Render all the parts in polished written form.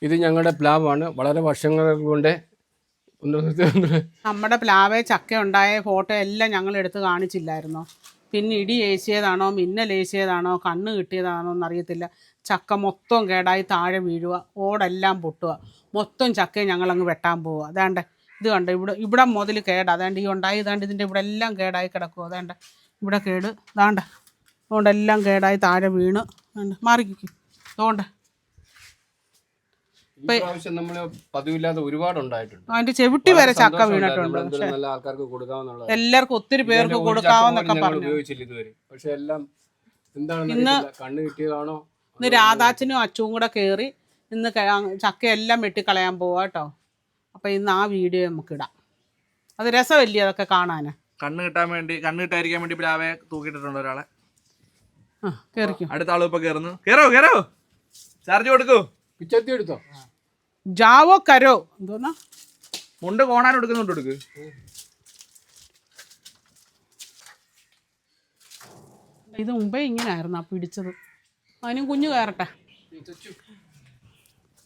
ഇത് ഞങ്ങളുടെ പ്ലാവാണ്. വളരെ വർഷങ്ങൾ കൊണ്ട് നമ്മുടെ പ്ലാവേ ചക്ക ഉണ്ടായ ഫോട്ടോ എല്ലാം ഞങ്ങൾ എടുത്ത് കാണിച്ചില്ലായിരുന്നോ? പിന്നെ ഇടി ഏശിയതാണോ മിന്നൽ ഏശിയതാണോ കണ്ണ് കിട്ടിയതാണോ എന്നറിയത്തില്ല. ചക്ക മൊത്തം കേടായി താഴെ വീഴുക, ഓടെല്ലാം പൊട്ടുക, മൊത്തം ചക്കയും ഞങ്ങളങ്ങ് വെട്ടാൻ പോവുക. അതാണ്ട് ഇത് കണ്ട് ഇവിടെ മുതൽ കേടാ. അതാണ്ട് ഈ ഉണ്ടായി ഇതാണ്ട് ഇതിൻ്റെ ഇവിടെ എല്ലാം കേടായി കിടക്കുക. അതാണ്ട് ഇവിടെ കേട് ഇതാണ്ട് അതുകൊണ്ടെല്ലാം കേടായി താഴെ വീണ് മാറിക്കും. അതുകൊണ്ട് നമ്മള് പതിവില്ലാതെ ഒരുപാട് ഉണ്ടായിട്ടുണ്ട്. അതിന്റെ ചെവിട്ടി വരെ ചക്ക വീണിട്ടുണ്ട്. നല്ല ആൾക്കാർക്ക് കൊടുക്കാവുന്ന എല്ലാവർക്കും ഒത്തിരി പേർക്ക് കൊടുക്കാവുന്നൊക്കെ പറഞ്ഞു. ഉപയോഗിച്ചില്ല ഇതുവരെ. പക്ഷെ എല്ലാം എന്താണ് കണ്ണ് കിട്ടിയതാണോ? ഇന്ന് രാധാച്ചനും അച്ചുവും കൂടെ കയറി ഇന്ന് ചക്കയെല്ലാം വെട്ടിക്കളയാൻ പോവാ കേട്ടോ. അപ്പൊ ഇന്ന് ആ വീഡിയോ നമുക്ക് ഇടാം. അത് രസമല്ലേ അതൊക്കെ കാണാന്. കണ്ണ് കിട്ടാതിരിക്കാൻ വേണ്ടി പ്ലാവെ തൂക്കിയിട്ടുണ്ട് ഒരാളെ. കേറിക്കും. അടുത്ത ആള് ഇപ്പൊ കേറുന്നു. കേറോ ചാർജ് കൊടുക്കൂ. പിച്ചത്തി എടുത്തോ. ജാവോ കരോ എന്തോന്നാ മുണ്ട് കോണാൻ എടുക്കുന്നുണ്ട്. എടുക്ക്. ഇത് മുമ്പേ ഇങ്ങനായിരുന്നു പിടിച്ചത്. അതിനും കുഞ്ഞു കയറട്ടെ.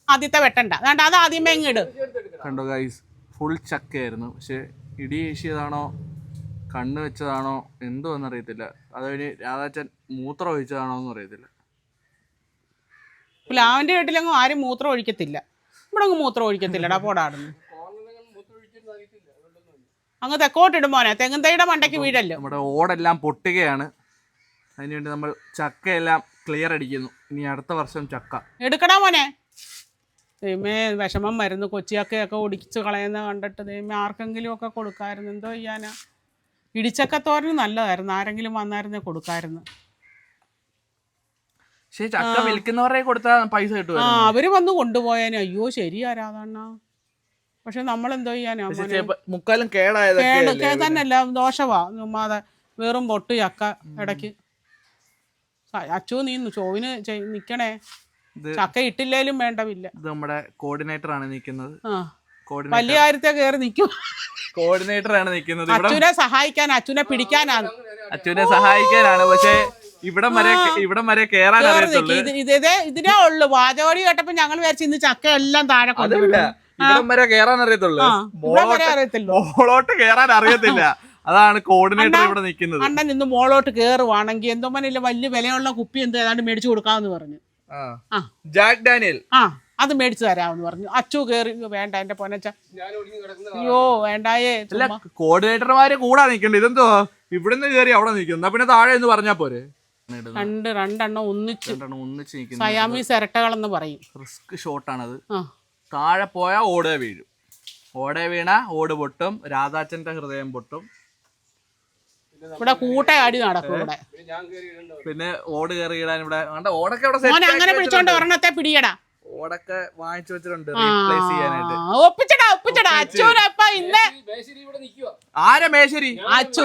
ആദ്യത്തെ വെട്ടണ്ട. അതുകൊണ്ട് അത് ആദ്യമേ ഇങ്ങ് ഇട്. കണ്ടോ ഗൈസ്, ഫുൾ ചക്കയായിരുന്നു. പക്ഷെ ഇടി വീശിയതാണോ കണ്ണ് വെച്ചതാണോ എന്തോ എന്നറിയത്തില്ല. അതുകഴിഞ്ഞ് രാധാച്ചൻ മൂത്രം ഒഴിച്ചതാണോ എന്നും അറിയത്തില്ല. പ്ലാവിന്റെ വീട്ടിലെങ്ങും ആരും മൂത്രം ഒഴിക്കത്തില്ല. ഇവിടെ അങ്ങ് മൂത്രം ഒഴിക്കത്തില്ലടാ. പോടാടുന്നു അങ്ങ് തെക്കോട്ടിടും മോനെ. തെങ്ങുംതൈയുടെ മണ്ടയ്ക്ക് വീഴല്ലോ. നമ്മുടെ ഓടെല്ലാം പൊട്ടുകയാണ്. അതിനുവേണ്ടി നമ്മൾ ചക്കയെല്ലാം ക്ലിയർ അടിക്കുന്നു. ഇനി അടുത്ത വർഷം ചക്ക എടുക്കടാ മോനെ. ദൈവമേ വിഷമം വരുന്നു. കൊച്ചിയൊക്കെയൊക്കെ ഒടിച്ച് കളയുന്ന കണ്ടിട്ട്. ദൈവമേ ആർക്കെങ്കിലും ഒക്കെ കൊടുക്കാമായിരുന്നു. എന്തോ ചെയ്യാനാ. ഇടിച്ചക്കത്തോരന് നല്ലതായിരുന്നു. ആരെങ്കിലും വന്നായിരുന്നേ കൊടുക്കാമായിരുന്നു. പക്ഷേ ചക്ക വിൽക്കുന്നവരെ കൊടുത്താൽ പൈസ കിട്ടും. അവര് വന്ന് കൊണ്ടുപോയാനോ. അയ്യോ ശരിയാ രാധാണ്ണ. പക്ഷെ നമ്മളെന്തോ ചെയ്യാനാ. മുക്കാലും കേടായത് തന്നെയല്ല ദോഷവാ. ചുമ്മാതെ വെറും പൊട്ട് ചക്ക ഇടയ്ക്ക്. അച്ചു നീ ചോവിന് നിക്കണേ. ചക്ക ഇട്ടില്ലേലും വേണ്ടവില്ല. ഇത് നമ്മുടെ കോർഡിനേറ്റർ ആണ് നിൽക്കുന്നത്. വലിയ കാര്യത്തെ കയറി നിൽക്കും. കോർഡിനേറ്റർ ആണ് നിൽക്കുന്നത്. അച്ഛനെ സഹായിക്കാൻ, അച്ഛനെ പിടിക്കാനാണ്. അച്ഛനെ സഹായിക്കാനാണ്. പക്ഷെ ഇവിടം വരെ കേറാൻ അറിയത്തുള്ളൂ. ഇതിനേ ഉള്ളു. വാചകോടി കേട്ടപ്പോ ഞങ്ങൾ വിചാരിച്ചു ഇന്ന് ചക്ക എല്ലാം താഴെ കൊണ്ടുവിടും. ഇവിടം വരെ കേറാൻ അറിയത്തുള്ളൂ. മോളോട്ട് കേറാൻ അറിയത്തില്ല. അതാണ് കോർഡിനേറ്റർ ഇവിടെ നിൽക്കുന്നത്. അണ്ണൻ ഇന്ന് മോളോട്ട് കേറുവാണെങ്കിൽ എന്തോ മനയില്ല വലിയ വിലയുള്ള കുപ്പി എന്തോ ഏതാണ്ട് മേടിച്ചു കൊടുക്കാമെന്ന് പറഞ്ഞു. ജാക്ക് ഡാനിയൽ അത് മേടിച്ചു തരാമെന്ന് പറഞ്ഞു. അച്ചു കേറി വേണ്ട എന്റെ പൊന്നച്ച. അയ്യോ വേണ്ടായേ. കോർഡിനേറ്റർമാര് കൂടാ നിക്കണ്ട. ഇതെന്തോ ഇവിടുന്ന് കേറി അവിടെ നിൽക്കുന്നു. പിന്നെ താഴെ എന്ന് പറഞ്ഞാ പോരെ. രണ്ടെണ്ണം ഒന്നിച്ച് സയാമീസ് ഇരട്ടകളെന്ന് പറയും. റിസ്ക് ഷോട്ടാണത്. താഴെ പോയാ ഓടേ വീഴും. ഓടേ വീണ ഓട് പൊട്ടും. രാധാച്ചന്റെ ഹൃദയം പൊട്ടും. ഇവിടെ കൂട്ടയാടി നടക്കും. ഇവിടെ പിന്നെ ഓട് കയറി ഇടാൻ ഇവിടെ ഓടൊക്കെ അങ്ങനെ പിടിച്ചോണ്ട് ഒരെണ്ണത്തെ പിടിയടാ. ഓടൊക്കെ വാങ്ങിച്ചു വെച്ചിട്ടുണ്ട് റീപ്ലേസ് ചെയ്യാനായിട്ട്. ഒപ്പിച്ചടാ അച്ചുനപ്പ ഇന്ന് ആരാ മേശരി? അച്ചു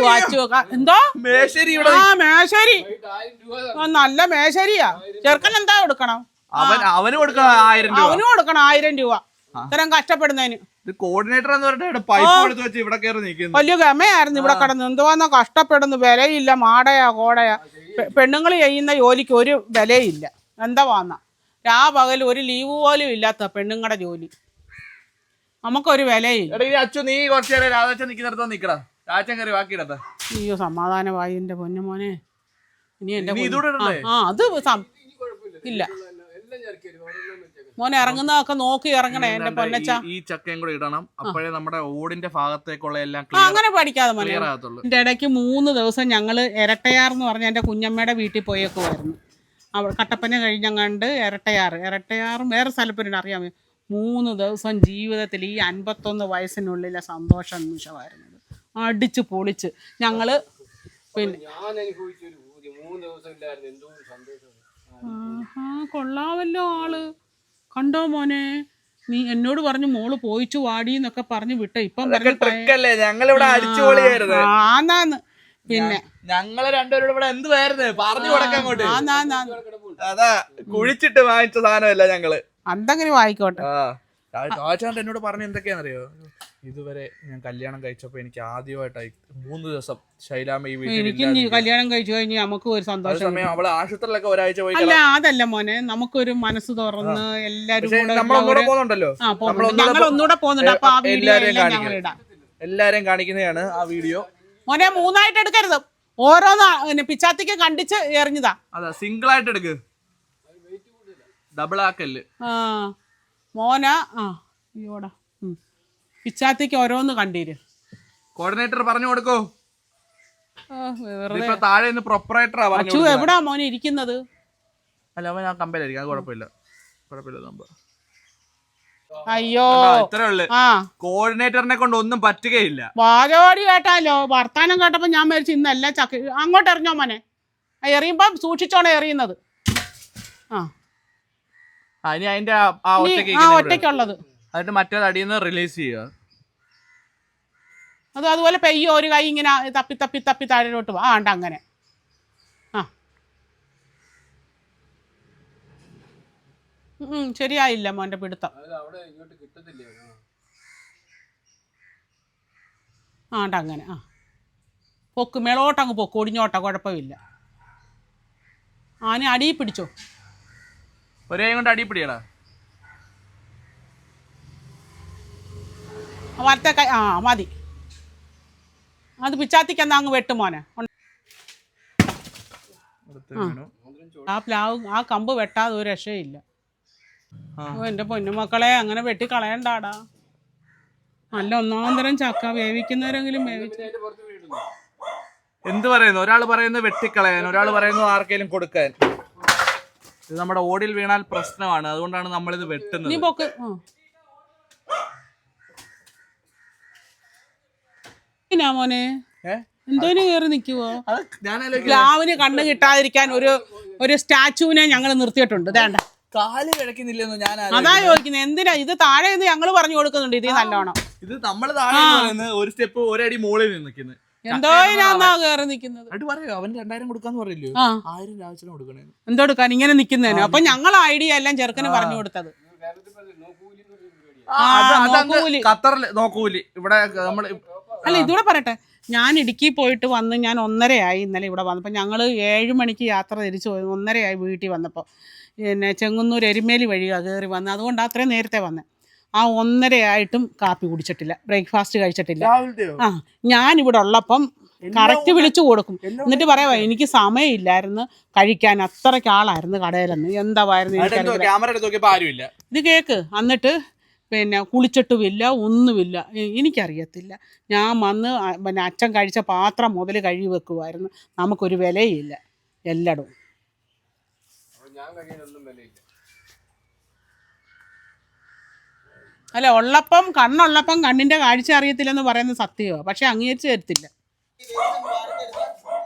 എന്തോ മേശരി ഇവിടെ. മേശരി നല്ല മേശരിയാ. ചെറുക്കൻ എന്താ കൊടുക്കണം? അവന് കൊടുക്കണം 1000 രൂപ. അവനും കൊടുക്കണം 1000 രൂപ ഇത്രയും കഷ്ടപ്പെടുന്നതിന്. കോർഡിനേറ്റർ എന്ന് പറഞ്ഞിട്ട് പൈപ്പ് എടുത്ത് വെച്ച് ഇവിടെ കയറി നിൽക്കുന്നു. വലിയ ഗമയായിരുന്നു ഇവിടെ കിടന്ന്. എന്തുവാന്നോ കഷ്ടപ്പെടുന്നു. വിലയില്ല. മാടയാ കോടയാ. പെണ്ണുങ്ങൾ ചെയ്യുന്ന ജോലിക്ക് ഒരു വിലയില്ല. എന്താ വന്ന പകൽ ഒരു ലീവ് പോലും ഇല്ലാത്ത പെണ്ണുങ്ങളുടെ ജോലി. നമുക്കൊരു വിലയില്ല. അച്ചു നീ കുറച്ചു നേരം രാധാച്ചൻ നിൽക്കുന്നിടത്തോ നിക്കടാ. രാധാച്ചൻ കയറി ബാക്കിയിടത്ത. അയ്യോ സമാധാനമായി എന്റെ പൊന്നുമോനെ. ഇനി എന്റെ അത് ഇല്ല മോനെ. ഇറങ്ങുന്നതൊക്കെ നോക്കി ഇറങ്ങണേ എന്റെ പൊന്നച്ച. ഈ ചക്കയും കൂടെ ഇടണം. അപ്പോഴേ നമ്മുടെ ഓടിന്റെ ഭാഗത്തേക്കുള്ള എല്ലാം അങ്ങനെ പഠിക്കാതെ മോനെ. എന്റെ ഇടയ്ക്ക് 3 ദിവസം ഞങ്ങള് ഇരട്ടയാർ എന്ന് പറഞ്ഞ എന്റെ കുഞ്ഞമ്മയുടെ വീട്ടിൽ പോയേക്കുമായിരുന്നു. അവിടെ കട്ടപ്പന കഴിഞ്ഞങ്ങാണ്ട് ഇരട്ടയാറും വേറെ സ്ഥലപ്പേരും അറിയാമോ. 3 ദിവസം ജീവിതത്തിൽ ഈ 51 വയസ്സിനുള്ളിലെ സന്തോഷ നിമിഷമായിരുന്നത്. അടിച്ച് പൊളിച്ച് ഞങ്ങള്. പിന്നെ കൊള്ളാവല്ലോ ആള്. കണ്ടോ മോനെ. നീ എന്നോട് പറഞ്ഞു മോള് പോയിച്ചു വാടി എന്നൊക്കെ പറഞ്ഞു വിട്ട. ഇപ്പം ആന്നാന്ന്. പിന്നെ ഞങ്ങള് രണ്ടുപേരും ഇവിടെ എന്തുവായിരുന്നു പറഞ്ഞു കൊടുക്കാൻ കൊണ്ട്. അതാ കുഴിച്ചിട്ട് വാങ്ങിച്ച സാധനമല്ല ഞങ്ങള്. എന്തെങ്കിലും വായിക്കോട്ടെ. രാജാണ്ട് എന്നോട് പറഞ്ഞ എന്തൊക്കെയാണെന്നറിയോ, ഇതുവരെ ഞാൻ കല്യാണം കഴിച്ചപ്പോ എനിക്ക് ആദ്യമായിട്ടായി 3 ദിവസം ശൈലാമ്മ ഈ വീട്ടിൽ എനിക്ക് കല്യാണം കഴിച്ചു കഴിഞ്ഞാൽ നമുക്ക് ഒരു സന്തോഷം. സമയം അവള് ആശുപത്രിയിലൊക്കെ ഒരാഴ്ച പോയി. അല്ല അതല്ല മോനെ, നമുക്കൊരു മനസ്സ് തുറന്ന് എല്ലാരും നമ്മളൊന്നുകൂടെ പോകുന്നുണ്ടല്ലോ, ഞങ്ങൾ ഒന്നുകൂടെ പോകുന്നുണ്ട്. അപ്പൊ ആ വീഡിയോ എല്ലാരെയും കാണിക്കുന്നതാണ് ആ വീഡിയോ. മോനെ 3 ആയിട്ട് എടുക്കരുത്, ഓരോന്ന് പിച്ചാത്തിക്ക് കണ്ടിച്ച് എറിഞ്ഞതാ. അതാ സിംഗിൾ ആയിട്ട് എടുക്ക്, ഡബിൾ ആക്കല്ല്. മോന അയ്യോടാ പിച്ചാത്തിക്ക് ഓരോന്ന് കണ്ടീര്. കോർഡിനേറ്റർ പറഞ്ഞു കൊടുക്കോ, താഴെ നിന്ന് പ്രൊപ്പറേറ്ററാ പറഞ്ഞു. എവിടാ മോനെ ഇരിക്കുന്നത്? അല്ല അവൻ ആ കമ്പനിയായിരിക്കും, അത് കുഴപ്പമില്ല നമ്പർ. അയ്യോ ഇത്രേ ഉള്ളു. കോർഡിനേറ്ററിനെ കൊണ്ട് ഒന്നും പറ്റുകയില്ല. വാചോടി കേട്ടാലോ, വർത്താനം കേട്ടപ്പോ ഞാൻ മരിച്ചു ഇന്നല്ല ചക്ക. അങ്ങോട്ട് എറിഞ്ഞോ മോനെ, എറിയുമ്പോ സൂക്ഷിച്ചോണെ എറിയുന്നത്. ഇനി അതിന്റെ ഒറ്റയ്ക്കുള്ളത് എന്നിട്ട് മറ്റേത് അടിയിൽ റിലീസ് ചെയ്യുക. അതുപോലെ പെയ്യോ ഒരു കൈ ഇങ്ങനെ തപ്പി തപ്പി തപ്പി താഴോട്ട് പോവാ. ആണ്ട അങ്ങനെ. ശരിയായില്ല മോന്റെ പിടുത്തം. ആണ്ട അങ്ങനെ. പൊക്ക് മേളോട്ടങ്ങ് പൊക്ക്, ഒടിഞ്ഞോട്ട കുഴപ്പമില്ല. ആന അടിയിൽ പിടിച്ചോ, ഒരേ കൊണ്ട് അടി പിടിയടാ. വലത്തെ കൈ മതി. അത് പിച്ചാത്തിക്ക് എന്നാ അങ്ങ് വെട്ടും മോനെ. ആ പ്ലാവ് ആ കമ്പ് വെട്ടാതെ ഒരു രക്ഷയില്ല. എന്റെ പൊന്നുമക്കളെ അങ്ങനെ വെട്ടി കളയണ്ടാടാ. നല്ല ഒന്നാന്തരം ചക്ക, വേവിക്കുന്നവരെങ്കിലും വേവിച്ചു. എന്ത് പറയുന്നു? ഒരാൾ പറയുന്നത് വെട്ടിക്കളയാൻ, ഒരാൾ പറയുന്നത് ആർക്കെങ്കിലും കൊടുക്കാൻ. ഇത് നമ്മുടെ ഓടിൽ വീണാൽ പ്രശ്നമാണ്, അതുകൊണ്ടാണ് നമ്മളിത് വെട്ടുന്നത്. നീ പൊക്ക്. മോനെ എന്തോന് കേറി നിക്കുവോ? പ്ലാവിന് കണ്ണ് കിട്ടാതിരിക്കാൻ ഒരു സ്റ്റാച്ചുവിനെ ഞങ്ങൾ നിർത്തിയിട്ടുണ്ട്. വേണ്ട കാല് കിഴക്കുന്നില്ലെന്ന് ഞാൻ അതാ ചോദിക്കുന്നത്. എന്തിനാ ഇത് താഴെ നിന്ന് ഞങ്ങൾ പറഞ്ഞു കൊടുക്കുന്നുണ്ട് ഇത് നല്ലോണം. ഇത് നമ്മള് താഴെ ഒരു സ്റ്റെപ്പ് ഒരടി മുകളിൽ നിൽക്കുന്നത്. എന്തോ കേറി നിക്കുന്നത്. അവൻ 2000 കൊടുക്കാന്ന് പറയില്ലോ, 1000 രാവിലെ കൊടുക്കണേ. എന്തോടുക്കാൻ ഇങ്ങനെ നിക്കുന്നതിന്? അപ്പൊ ഞങ്ങൾ ഐഡിയ എല്ലാം ചെറുക്കന് പറഞ്ഞു കൊടുത്തത്. ഖത്തറിൽ നോക്കൂലി. ഇവിടെ നമ്മള് അല്ല ഇതൂടെ പറയട്ടെ, ഞാൻ ഇടുക്കി പോയിട്ട് വന്ന് ഞാൻ 1:30 ഇന്നലെ ഇവിടെ വന്നപ്പോൾ. ഞങ്ങൾ 7 മണിക്ക് യാത്ര തിരിച്ചു പോയി. 1:30 വീട്ടിൽ വന്നപ്പോൾ. പിന്നെ ചെങ്ങന്നൂർ എരുമേലി വഴിയാണ് കയറി വന്നത്, അതുകൊണ്ട് അത്രയും നേരത്തെ വന്നത്. ആ 1:30 കാപ്പി കുടിച്ചിട്ടില്ല, ബ്രേക്ക്ഫാസ്റ്റ് കഴിച്ചിട്ടില്ല. ഞാനിവിടെ ഉള്ളപ്പം കറക്റ്റ് വിളിച്ചു കൊടുക്കും. എന്നിട്ട് പറയാ എനിക്ക് സമയമില്ലായിരുന്നു കഴിക്കാൻ, അത്രയ്ക്ക് ആളായിരുന്നു കടയിലെന്ന്. എന്തായിരുന്നു ഇത് കേക്ക്. എന്നിട്ട് പിന്നെ കുളിച്ചിട്ടുമില്ല, ഒന്നുമില്ല. എനിക്കറിയത്തില്ല. ഞാൻ വന്ന് പിന്നെ അച്ഛൻ കഴിച്ച പാത്രം മുതൽ കഴുകി വെക്കുമായിരുന്നു. നമുക്കൊരു വിലയില്ല എല്ലായിടും. അല്ല ഉള്ളപ്പം കണ്ണുള്ളപ്പം കണ്ണിന്റെ കാഴ്ച അറിയത്തില്ലെന്ന് പറയുന്നത് സത്യമാണ്, പക്ഷെ അംഗീകരിച്ച് തരത്തില്ല.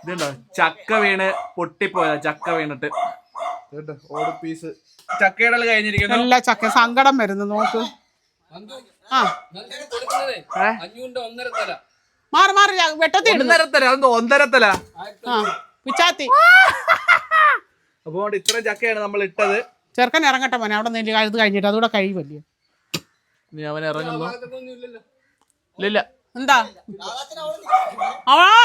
ഇതുണ്ടോ ചക്ക വീണ് പൊട്ടിപ്പോയതാ, ചക്ക വീണിട്ട് ഓട് പീസ് ചക്കയുടെ കഴിഞ്ഞിരിക്കുന്നു. എല്ലാ ചക്ക സങ്കടം വരുന്നു നോക്ക്. മാറി മാറി വെട്ടത്തി 1.5 തല പിച്ചാത്തി. അപ്പൊ ഇത്രയും ചക്കയാണ് നമ്മൾ ഇട്ടത്. ചെറുക്കൻ ഇറങ്ങട്ടെ മോനെ, അവിടെ നിന്ന് ഇത് കഴിഞ്ഞിട്ട് അതുകൂടെ കഴിയുമല്ലേ. നീ അവൻ ഇറങ്ങുന്നു. ഇല്ല എന്താ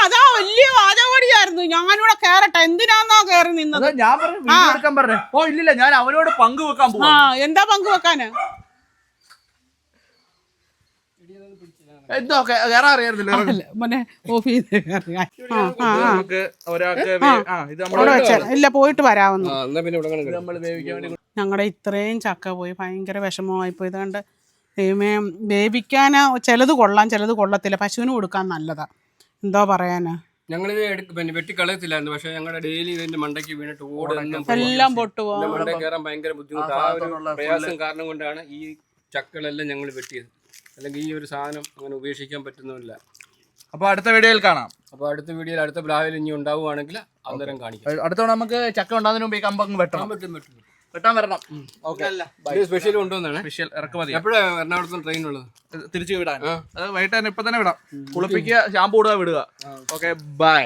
അതാ വലിയ വാചകടിയായിരുന്നു. ഞാനിവിടെ കേറട്ടെ, എന്തിനാന്നോ കേറി നിന്നത്. ഞാൻ പറഞ്ഞു ഓ ഇല്ലില്ല, ഞാൻ അവനോട് പങ്കുവെക്കാൻ പോവാ. എന്താ പങ്കുവെക്കാന്? ഇല്ല പോയിട്ട് വരാവുന്നു. ഞങ്ങളുടെ ഇത്രയും ചക്ക പോയി, ഭയങ്കര വിഷമമായി പോയി. ഇതുകൊണ്ട് ദൈവമേ, വേവിക്കാന് ചിലത് കൊള്ളാം ചിലത് കൊള്ളത്തില്ല. പശുവിന് കൊടുക്കാൻ നല്ലതാ. എന്തോ പറയാനാ, ഞങ്ങളിത് വെട്ടിക്കളയത്തില്ലായിരുന്നു. പക്ഷെ ഞങ്ങളുടെ ഡെയിലി ഇതിന്റെ മണ്ടയ്ക്ക് വീണിട്ട് എല്ലാം പൊട്ടുപോകും. മണ്ടയിൽ കയറാൻ ഭയങ്കര ബുദ്ധിമുട്ട്. ആ ഒരു പ്രയാസം കാരണം കൊണ്ടാണ് ഈ ചക്കളെല്ലാം ഞങ്ങൾ വെട്ടിയത്. അല്ലെങ്കിൽ ഈ ഒരു സാധനം അങ്ങനെ ഉപേക്ഷിക്കാൻ പറ്റുന്നില്ല. അപ്പൊ അടുത്ത വീഡിയോയിൽ കാണാം. അപ്പൊ അടുത്ത വീഡിയോയിൽ അടുത്ത പ്ലാവിൽ ഇനി ഉണ്ടാവുകയാണെങ്കിൽ അന്നേരം കാണിക്കാം. അടുത്ത നമുക്ക് ചക്ക ഉണ്ടാകുന്നതിന് മുമ്പ് ഈ കമ്പങ്ങ് വെട്ടാൻ വരണം. സ്പെഷ്യൽ കൊണ്ടുവന്നാണ്, സ്പെഷ്യൽ ഇറക്കുമതി. എപ്പോഴാണ് എറണാകുളത്ത് ട്രെയിൻ ഉള്ളത്? തിരിച്ചു വിടാൻ അത് വൈകിട്ട് തന്നെ, ഇപ്പൊ തന്നെ വിടാം. കുളിപ്പിക്കുക, ഷാമ്പു ഇടുക, വിടുക. Okay bye.